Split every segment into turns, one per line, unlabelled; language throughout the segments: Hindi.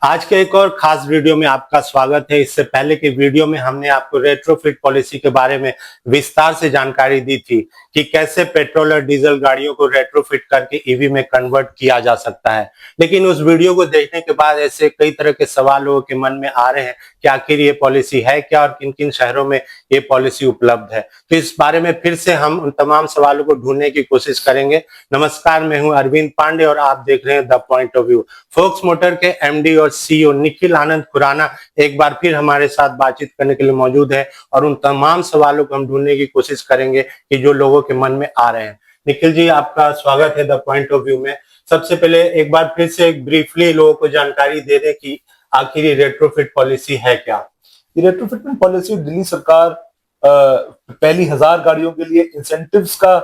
आज के एक और खास वीडियो में आपका स्वागत है। इससे पहले के वीडियो में हमने आपको रेट्रोफिट पॉलिसी के बारे में विस्तार से जानकारी दी थी कि कैसे पेट्रोल और डीजल गाड़ियों को रेट्रोफिट करके ईवी में कन्वर्ट किया जा सकता है। लेकिन उस वीडियो को देखने के बाद ऐसे कई तरह के सवाल लोगों के मन में आ रहे हैं कि आखिर ये पॉलिसी है क्या और किन किन शहरों में ये पॉलिसी उपलब्ध है। तो इस बारे में फिर से हम उन तमाम सवालों को ढूंढने की कोशिश करेंगे। नमस्कार, मैं हूं अरविंद पांडे और आप देख रहे हैं the point of view. Folks Motor के एमडी और सीईओ निखिल आनंद खुराना एक बार फिर हमारे साथ बातचीत करने के लिए मौजूद है और उन तमाम सवालों को हम ढूंढने की कोशिश करेंगे कि जो लोगों के मन में आ रहे हैं। निखिल जी, आपका स्वागत है द पॉइंट ऑफ व्यू में। सबसे पहले एक बार फिर से ब्रीफली लोगों को जानकारी दे दें कि आखिर ये रेट्रोफिट पॉलिसी है क्या।
ये रेट्रोफिटमेंट पॉलिसी दिल्ली सरकार पहली 1000 गाड़ियों के लिए इंसेंटिव्स का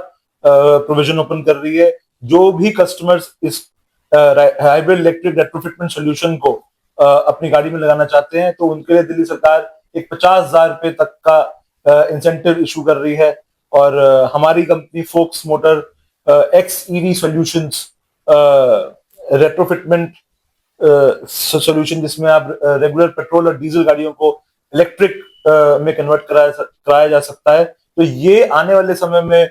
प्रोविजन ओपन कर रही है। जो भी कस्टमर्स इस हाइब्रिड इलेक्ट्रिक रेट्रोफिटमेंट सोल्यूशन को अपनी गाड़ी में लगाना चाहते हैं तो उनके लिए दिल्ली सरकार एक 50,000 रुपए तक का इंसेंटिव इशू कर रही है। और हमारी company Folks Motor X EV solutions retrofitment solution, जिसमें आप रेगुलर पेट्रोल और डीजल गाड़ियों को इलेक्ट्रिक में कन्वर्ट कराया जा सकता है। तो ये आने वाले समय में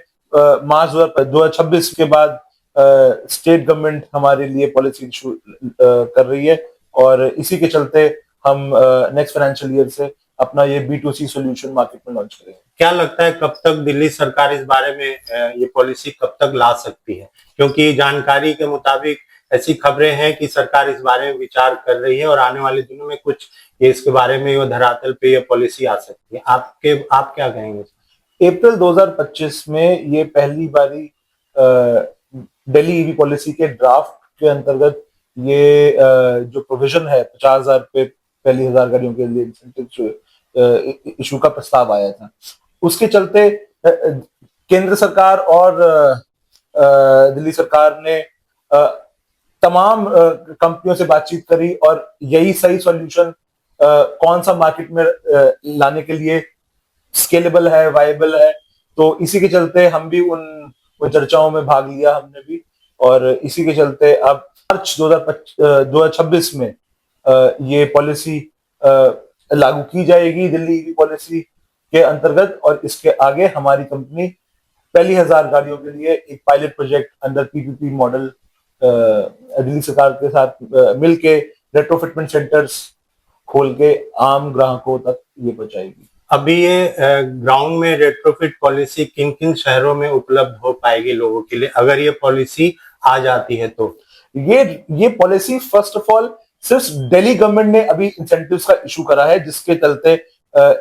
मार्च 2026 के बाद स्टेट गवर्नमेंट हमारे लिए पॉलिसी इशू कर रही है और इसी के चलते हम नेक्स्ट फाइनेंशियल ईयर से अपना ये B2C सॉल्यूशन मार्केट में लॉन्च करेंगे।
क्या लगता है कब तक दिल्ली सरकार इस बारे में ये पॉलिसी कब तक ला सकती है? क्योंकि जानकारी के मुताबिक ऐसी खबरें हैं कि सरकार इस बारे में विचार कर रही है और आने वाले दिनों में कुछ ये इसके बारे में ये धरातल पे ये पॉलिसी आ सकती है। आप क्या कहेंगे?
अप्रैल 2025 में ये पहली बारी दिल्ली ईवी पॉलिसी के ड्राफ्ट के अंतर्गत ये जो प्रोविजन है 50,000 रुपए पहली 1000 गाड़ियों के लिए इंसेंटिव इशू का प्रस्ताव आया था। उसके चलते केंद्र सरकार और दिल्ली सरकार ने तमाम कंपनियों से बातचीत करी और यही सही सॉल्यूशन कौन सा मार्केट में लाने के लिए स्केलेबल है, वायबल है। तो इसी के चलते हम भी उन चर्चाओं में भाग लिया हमने भी, और इसी के चलते अब मार्च 2026 में ये पॉलिसी लागू की जाएगी दिल्ली ईवी पॉलिसी के अंतर्गत। और इसके आगे हमारी कंपनी पहली 1000 गाड़ियों के लिए एक pilot project under PPP model Delhi सरकार के साथ मिलके रेट्रोफिटमेंट सेंटर्स खोल के आम ग्राहकों तक ये पहुंचाएगी।
अभी ये ग्राउंड में रेट्रोफिट पॉलिसी किन किन शहरों में उपलब्ध हो पाएगी लोगों के लिए, अगर ये पॉलिसी आ जाती है तो?
ये पॉलिसी फर्स्ट ऑफ ऑल सिर्फ दिल्ली गवर्नमेंट ने अभी इंसेंटिव्स का इशू करा है, जिसके चलते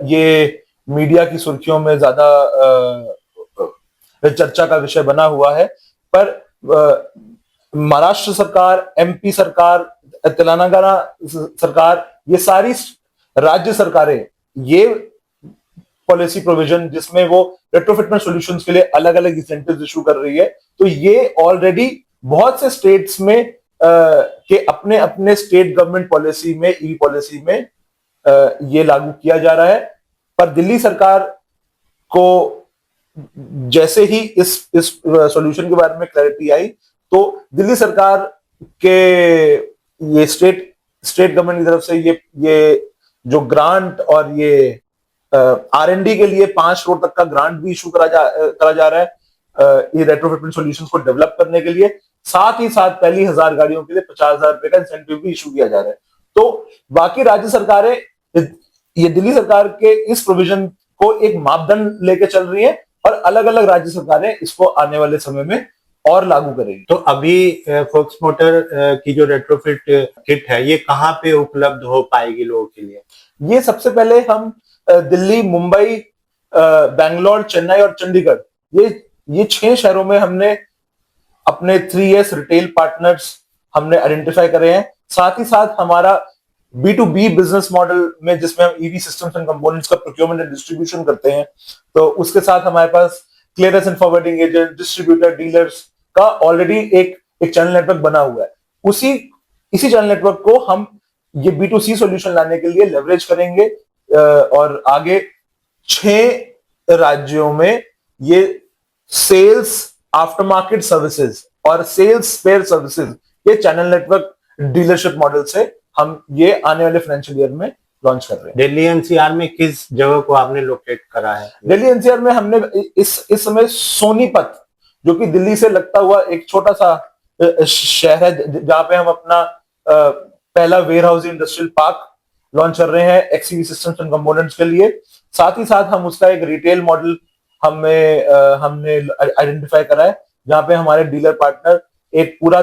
ये मीडिया की सुर्खियों में ज्यादा चर्चा का विषय बना हुआ है। पर महाराष्ट्र सरकार, MP सरकार, तेलंगाना सरकार, ये सारी राज्य सरकारें ये पॉलिसी प्रोविजन जिसमें वो रेट्रोफिटमेंट सॉल्यूशंस के लिए अलग अलग इंसेंटिव्स इशू कर रही है। तो ये ऑलरेडी बहुत से स्टेट्स में के अपने अपने स्टेट गवर्नमेंट पॉलिसी में, ईवी पॉलिसी में ये लागू किया जा रहा है। पर दिल्ली सरकार को जैसे ही इस सॉल्यूशन के बारे में क्लैरिटी आई तो दिल्ली सरकार के ये स्टेट गवर्नमेंट की तरफ से ये जो ग्रांट और ये R&D के लिए 5 करोड़ तक का ग्रांट भी इशू करा जा रहा है ये रेट्रोफिटमेंट सॉल्यूशंस को डेवलप करने के लिए। साथ ही साथ पहली 1000 गाड़ियों के लिए 50,000 रुपए का इंसेंटिव भी इशू किया जा रहा है। तो बाकी राज्य सरकारें ये दिल्ली सरकार के इस प्रोविजन को एक मापदंड लेके चल रही है और अलग अलग राज्य सरकारें इसको आने वाले समय में और लागू करेगी।
तो अभी फोक्स मोटर की जो रेट्रोफिट किट है ये कहाँ पे उपलब्ध हो पाएगी लोगों के लिए?
ये सबसे पहले हम दिल्ली, मुंबई, बैंगलोर, चेन्नई और चंडीगढ़ ये 6 शहरों में हमने अपने 3S रिटेल पार्टनर्स हमने आइडेंटिफाई करे हैं। साथ ही साथ हमारा B2B बिजनेस मॉडल में, जिसमें हम EV सिस्टम्स एंड कंपोनेंट्स का प्रोक्योरमेंट एंड डिस्ट्रीब्यूशन करते हैं, तो उसके साथ हमारे पास clearance and forwarding agent, distributor, dealers का ऑलरेडी एक चैनल नेटवर्क बना हुआ है। इसी चैनल नेटवर्क को हम ये B2C सॉल्यूशन लाने के लिए लेवरेज करेंगे और आगे 6 राज्यों में ये सेल्स आफ्टर मार्केट सर्विसेज और सेल्स स्पेयर सर्विसेज ये चैनल नेटवर्क डीलरशिप मॉडल से हम ये आने वाले फाइनेंशियल ईयर में लॉन्च कर रहे हैं।
दिल्ली एनसीआर में किस जगह को आपने लोकेट करा है?
दिल्ली एनसीआर में हमने इस समय सोनीपत, जो कि दिल्ली से लगता हुआ एक छोटा सा शहर है, जहां पे हम अपना पहला warehouse industrial park launch कर रहे हैं एक्सईवी सिस्टम्स एंड कंपोनेंट्स के लिए। साथ ही साथ हम उसका एक रिटेल मॉडल हमने आइडेंटिफाई करा है, जहां पे हमारे डीलर पार्टनर एक पूरा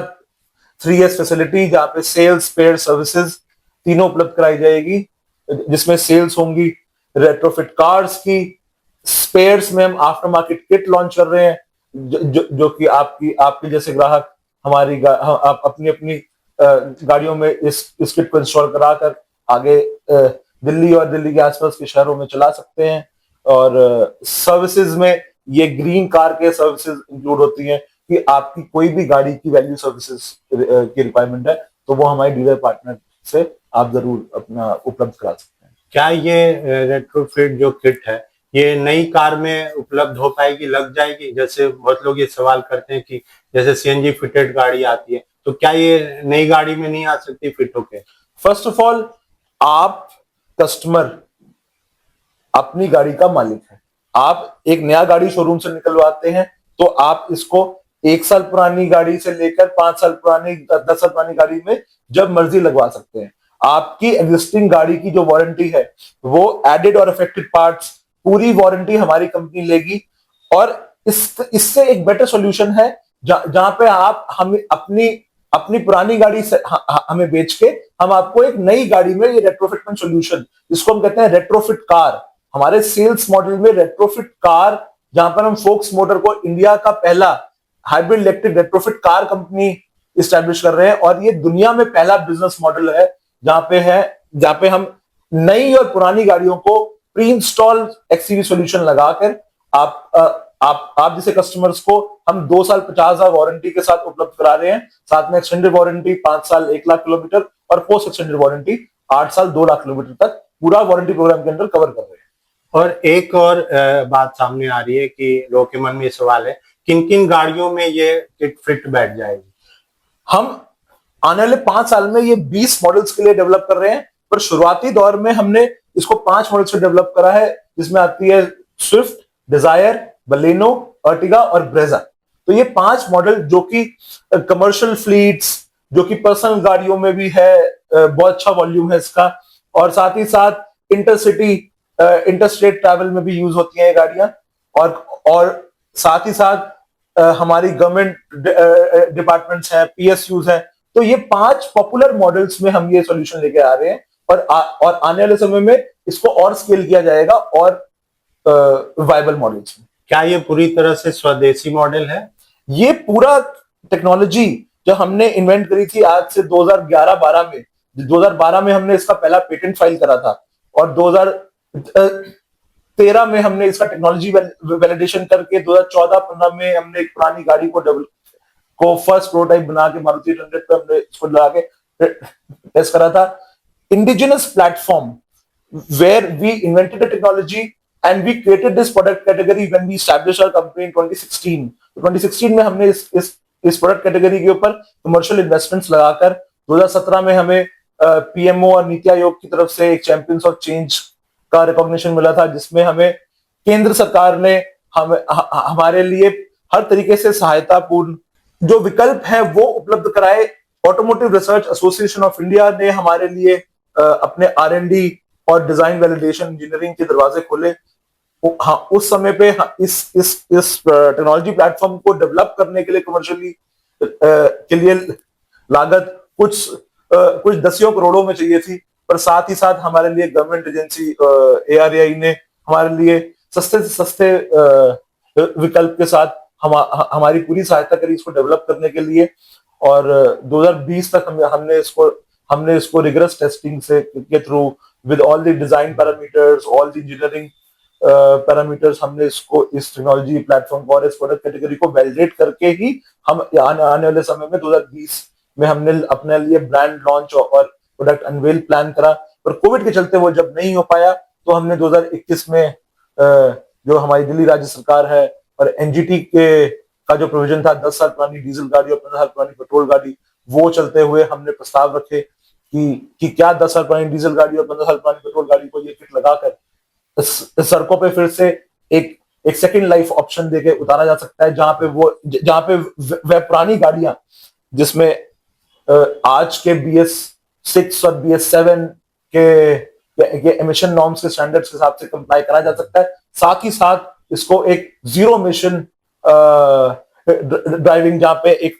3S फैसिलिटी, जहां पे सेल्स, स्पेयर, सर्विसेज तीनों उपलब्ध कराई जाएगी, जिसमें सेल्स होंगी रेट्रोफिट कार्स की, स्पेयर्स में हम आफ्टर मार्केट किट लॉन्च कर रहे हैं, जो कि आपकी जैसे ग्राहक हमारी आप अपनी गाड़ियों में इस किट को इंस्टॉल कराकर आगे दिल्ली और दिल्ली के आसपास के शहरों में चला सकते हैं। और सर्विसेज में ये ग्रीन कार के सर्विसेज इंक्लूड होती हैं कि आपकी कोई भी गाड़ी की वैल्यू सर्विसेज की रिक्वायरमेंट है तो वो हमारे डीलर पार्टनर से आप जरूर अपना उपलब्ध करा सकते हैं।
क्या ये रेट्रोफिट जो किट है ये नई कार में उपलब्ध हो पाएगी, लग जाएगी? जैसे बहुत लोग ये सवाल करते हैं कि जैसे सीएनजी फिटेड गाड़ी आती है, तो क्या ये नई गाड़ी में नहीं आ सकती फिट होके?
फर्स्ट ऑफ ऑल, आप कस्टमर अपनी गाड़ी का मालिक है। आप एक नया गाड़ी शोरूम से निकलवाते हैं तो आप इसको 1 साल पुरानी गाड़ी से लेकर 5 साल पुरानी, 10 साल पुरानी गाड़ी में जब मर्जी लगवा सकते हैं। आपकी एग्जिस्टिंग गाड़ी की जो वारंटी है वो एडेड और अफेक्टेड पार्ट्स पूरी वारंटी हमारी कंपनी लेगी। और इससे एक बेटर सॉल्यूशन है जहां पे आप हमें अपनी पुरानी गाड़ी से हमें बेच के हम आपको एक नई गाड़ी में ये रेट्रोफिटमेंट सॉल्यूशन, जिसको हम कहते हैं रेट्रोफिट कार, हमारे सेल्स मॉडल में रेट्रोफिट कार, जहां पर हम फोक्स मोटर को इंडिया का पहला hybrid electric retrofit car company establish कर रहे हैं। और ये दुनिया में पहला बिजनेस मॉडल है जहां पे हम नई और पुरानी गाड़ियों को प्री इंस्टॉल एक्सईवी सॉल्यूशन लगाकर आप जैसे कस्टमर्स को हम 2 साल 50,000 वारंटी के साथ उपलब्ध करा रहे हैं, साथ में एक्सटेंडेड वारंटी 5 साल 1 लाख किलोमीटर और पोस्ट एक्सटेंडेड वारंटी 8 साल 2 लाख किलोमीटर तक पूरा वारंटी प्रोग्राम के अंदर कवर कर रहे हैं।
और एक और बात सामने आ रही है कि लोगों के मन में सवाल है, किन किन गाड़ियों में ये किट फिट बैठ जाएगी?
हम आने वाले 5 साल में ये 20 मॉडल्स के लिए डेवलप कर रहे हैं, पर शुरुआती दौर में हमने इसको 5 मॉडल्स से डेवलप करा है, जिसमें आती है स्विफ्ट, डिजायर, बलेनो, अर्टिगा और ब्रेजा। तो ये 5 मॉडल जो कि कमर्शियल फ्लीट्स, जो कि पर्सनल गाड़ियों में भी है, बहुत अच्छा वॉल्यूम है इसका, और साथ ही साथ इंटरसिटी इंटरस्टेट ट्रैवल में भी यूज होती हैं ये गाड़ियां। और साथ ही साथ हमारी गवर्नमेंट डिपार्टमेंट्स हैं, पीएसयूज हैं। तो ये 5 पॉपुलर मॉडल्स में हम ये सॉल्यूशन लेके आ रहे हैं और आने वाले समय में इसको और स्केल किया जाएगा और वायबल मॉडल्स में।
क्या ये पूरी तरह से स्वदेशी मॉडल है?
ये पूरा टेक्नोलॉजी जो हमने इन्वेंट करी थी आज से 2012 में हमने इसका पहला पेटेंट फाइल करा था, और 2013 में हमने इसका टेक्नोलॉजी वैलिडेशन करके 2014-15 में हमने एक पुरानी गाड़ी को फर्स्ट प्रोटोटाइप बना के मारुति 800 पे हमने इसको लगा के टेस्ट करा था। Indigenous platform where we invented the technology and we created this product category when we established our company in 2016. 2016 में हमने इस प्रोडक्ट कैटेगरी के ऊपर कमर्शियल इन्वेस्टमेंट्स लगाकर 2017 में हमें पीएमओ और नीति आयोग की तरफ से एक चैंपियंस ऑफ चेंज का रिकॉग्निशन मिला था, जिसमें हमें केंद्र सरकार ने हमारे लिए हर तरीके से सहायतापूर्ण जो विकल्प है वो उपलब्ध कराए। Automotive research association of India ने हमारे लिए अपने R&D और डिजाइन वैलिडेशन इंजीनियरिंग के दरवाजे खोले। हाँ, उस समय पे इस टेक्नोलॉजी प्लेटफॉर्म को डेवलप करने के लिए कमर्शियली के लिए लागत कुछ दसियों करोड़ों में चाहिए थी, पर साथ ही साथ हमारे लिए गवर्नमेंट एजेंसी ARAI ने हमारे लिए सस्ते से सस्ते विकल्प के साथ हमारी पूरी सहायता करी इसको डेवलप करने के लिए। और 2020 तक हमने इसको रिगरस टेस्टिंग के through with all the design parameters, all the engineering parameters, हमने इसको इस टेक्नोलॉजी प्लेटफॉर्म को और इस प्रोडक्ट कैटेगरी को वैलिडेट करके ही हम आने वाले समय में 2020 में हमने अपने लिए ब्रांड लॉन्च और प्रोडक्ट अनवेल प्लान करा। पर कोविड के चलते वो जब नहीं हो पाया तो हमने 2021 में जो हमारी दिल्ली राज्य सरकार है और एनजीटी का जो प्रोविजन था 10 साल पुरानी डीजल गाड़ी और 15 साल पुरानी पेट्रोल गाड़ी, वो चलते हुए हमने प्रस्ताव रखे कि क्या 10 साल पुरानी डीजल गाड़ी और 15 साल पुरानी पेट्रोल गाड़ी को ये किट लगाकर इस सड़कों पे फिर से एक एक सेकंड लाइफ ऑप्शन देके उतारा जा सकता है, जहां पे वह पुरानी गाड़ियां जिसमें आज के BS6 और BS7 के एमिशन नॉर्म्स के स्टैंडर्ड्स के हिसाब से कंप्लाई करा जा सकता है। साथ ही साथ इसको एक जीरो एमिशन ड्राइविंग, जहां पे एक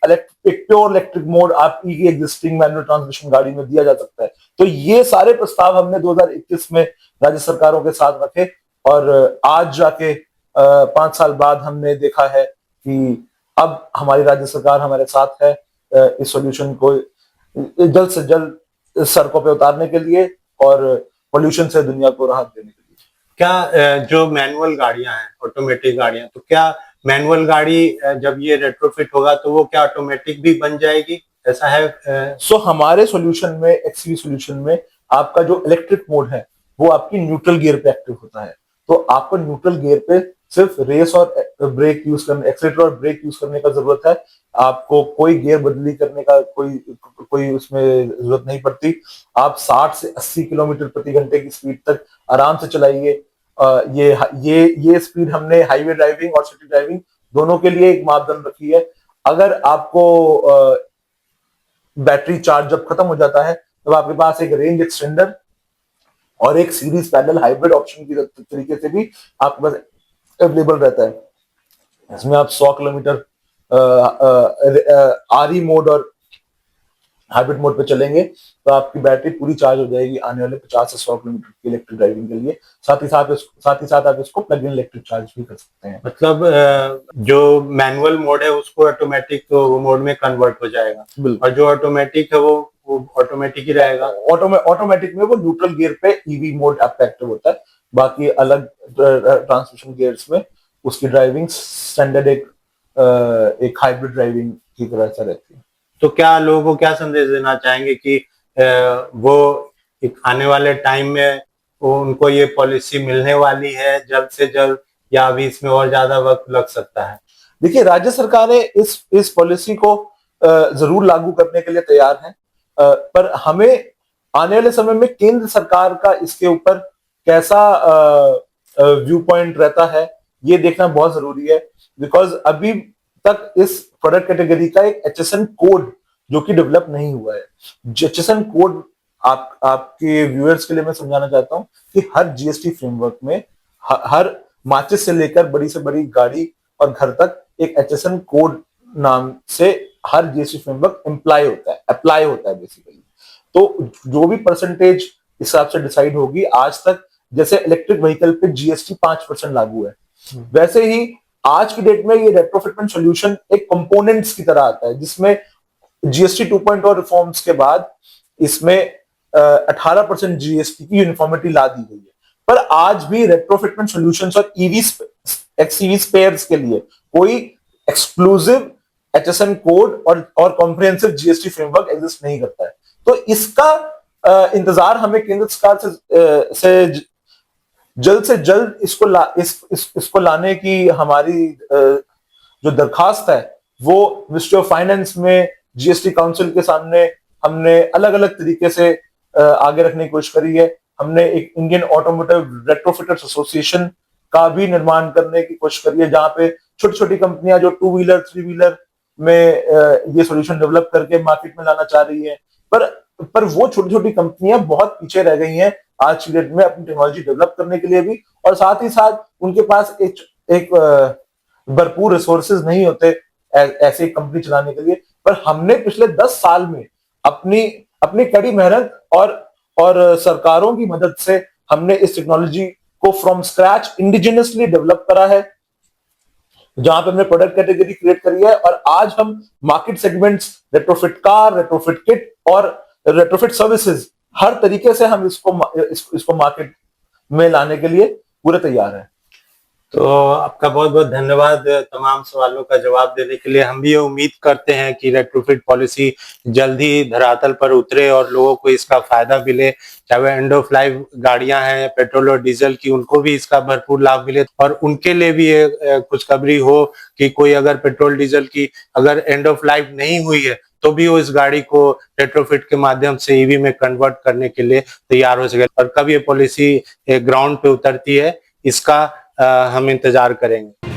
प्योर इलेक्ट्रिक मोड आपकी एग्जिस्टिंग मैनुअल ट्रांसमिशन गाड़ी में दिया जा सकता है। तो ये सारे प्रस्ताव हमने 2021 में राज्य सरकारों के साथ रखे और आज जाके 5 साल बाद हमने देखा है कि अब हमारी राज्य सरकार हमारे साथ है इस सॉल्यूशन को जल्द से जल्द सड़कों पे उतारने के लिए और पोल्यूशन से दुनिया को राहत देने के लिए।
क्या जो मैनुअल गाड़ियां हैं, ऑटोमेटिक गाड़ियां, तो क्या मैनुअल गाड़ी जब ये रेट्रोफिट होगा तो वो क्या ऑटोमेटिक भी बन जाएगी, ऐसा है?
सो हमारे सॉल्यूशन में, XCV सॉल्यूशन में आपका जो इलेक्ट्रिक मोड है वो आपकी न्यूट्रल गियर पे एक्टिव होता है। तो आपको न्यूट्रल गियर पे सिर्फ रेस और ब्रेक यूज करने, एक्सीलरेटर और ब्रेक यूज करने का जरूरत है। आपको कोई गियर बदली करने का कोई उसमें जरूरत नहीं पड़ती। आप 60 से 80 किलोमीटर प्रति घंटे की स्पीड तक आराम से चलाइए। ये स्पीड हमने हाईवे ड्राइविंग और सिटी ड्राइविंग दोनों के लिए एक मापदंड रखी है। अगर आपको बैटरी चार्ज जब खत्म हो जाता है तब आपके पास एक रेंज एक्सटेंडर और एक सीरीज पैरेलल हाइब्रिड ऑप्शन की तरीके से भी आपके पास अवेलेबल रहता है। इसमें आप 100 किलोमीटर RE मोड और हाइब्रिड मोड पे चलेंगे तो आपकी बैटरी पूरी चार्ज हो जाएगी आने वाले 50 से 100 किलोमीटर की इलेक्ट्रिक ड्राइविंग के लिए। साथ ही साथ आप इसको प्लग इन इलेक्ट्रिक चार्ज भी कर सकते हैं।
मतलब जो मैनुअल मोड है उसको ऑटोमेटिक मोड में कन्वर्ट हो जाएगा और जो ऑटोमेटिक है वो ऑटोमेटिक ही रहेगा।
ऑटोमेटिक में वो न्यूट्रल गियर पे EV मोड आपका एक्टिव होता है। बाकी अलग ट्रांसमिशन गियर्स में उसकी ड्राइविंग स्टैंडर्ड एक हाइब्रिड ड्राइविंग की तरह से रहती है।
तो क्या लोगों को क्या संदेश देना चाहेंगे कि वो एक आने वाले टाइम में उनको ये पॉलिसी मिलने वाली है जल्द से जल्द, या अभी इसमें और ज्यादा वक्त लग सकता है?
देखिए, राज्य सरकारें इस पॉलिसी को जरूर लागू करने के लिए तैयार हैं, पर हमें आने वाले समय में केंद्र सरकार का इसके ऊपर कैसा व्यू पॉइंट रहता है ये देखना बहुत जरूरी है। बिकॉज अभी तक इस प्रोडक्ट कैटेगरी का एक HSN कोड जो कि डेवलप नहीं हुआ है। HSN कोड आपके व्यूअर्स के लिए मैं समझाना चाहता हूं कि हर GST फ्रेमवर्क में हर माचिस से लेकर बड़ी से बड़ी गाड़ी और घर तक एक HSN कोड नाम से हर GST फ्रेमवर्क अप्लाई होता है बेसिकली। तो जो भी परसेंटेज इस हिसाब से डिसाइड होगी, आज तक जैसे इलेक्ट्रिक व्हीकल पे GST 5% लागू है, वैसे ही आज की डेट में ये रेट्रोफिटमेंट सॉल्यूशन एक कंपोनेंट्स की तरह आता है, जिसमें GST 2.0 रिफॉर्म्स के बाद इसमें 18% GST की यूनिफॉर्मिटी ला दी गई है। पर आज भी रेट्रोफिटमेंट सॉल्यूशंस और XCV स्पेयर्स के लिए कोई एक्सक्लूसिव HSN कोड और कॉम्प्रिहेंसिव GST फ्रेमवर्क एग्जिस्ट नहीं करता है। तो इसका इंतजार हमें केंद्र सरकार से जल्द इसको लाने की हमारी जो दरखास्त है वो मिनिस्ट्री ऑफ फाइनेंस में GST काउंसिल के सामने हमने अलग अलग तरीके से आगे रखने की कोशिश करी है। हमने एक इंडियन ऑटोमोटिव रेट्रोफिटर्स एसोसिएशन का भी निर्माण करने की कोशिश करी है, जहां पे छोटी छोटी कंपनियां जो 2 व्हीलर 3 व्हीलर में ये सॉल्यूशन डेवलप करके मार्केट में लाना चाह रही है, पर वो छोटी छोटी कंपनियां बहुत पीछे रह गई हैं आज की डेट में अपनी टेक्नोलॉजी डेवलप करने के लिए भी, और साथ ही साथ उनके पास एक भरपूर रिसोर्सेज नहीं होते ऐसे कंपनी चलाने के लिए। पर हमने पिछले 10 साल में अपनी कड़ी मेहनत और सरकारों की मदद से हमने इस टेक्नोलॉजी को फ्रॉम स्क्रैच इंडिजिनियसली डेवलप करा है, जहां पे हमने प्रोडक्ट कैटेगरी क्रिएट करी है। और आज हम market segments, retrofit car, retrofit kit और रेट्रोफिट सर्विसेज, हर तरीके से हम इसको मार्केट में लाने के लिए पूरे तैयार हैं।
तो आपका बहुत बहुत धन्यवाद तमाम सवालों का जवाब देने के लिए। हम भी ये उम्मीद करते हैं कि रेट्रोफिट पॉलिसी जल्द ही धरातल पर उतरे और लोगों को इसका फायदा मिले, चाहे वह एंड ऑफ लाइफ गाड़ियां हैं पेट्रोल और डीजल की, उनको भी इसका भरपूर लाभ मिले और उनके लिए भी ये खुशखबरी हो कि कोई अगर पेट्रोल डीजल की अगर एंड ऑफ लाइफ नहीं हुई है तो भी वो इस गाड़ी को रेट्रोफिट के माध्यम से ईवी में कन्वर्ट करने के लिए तैयार हो सके। और कब ये पॉलिसी ग्राउंड पे उतरती है, इसका हम इंतजार करेंगे।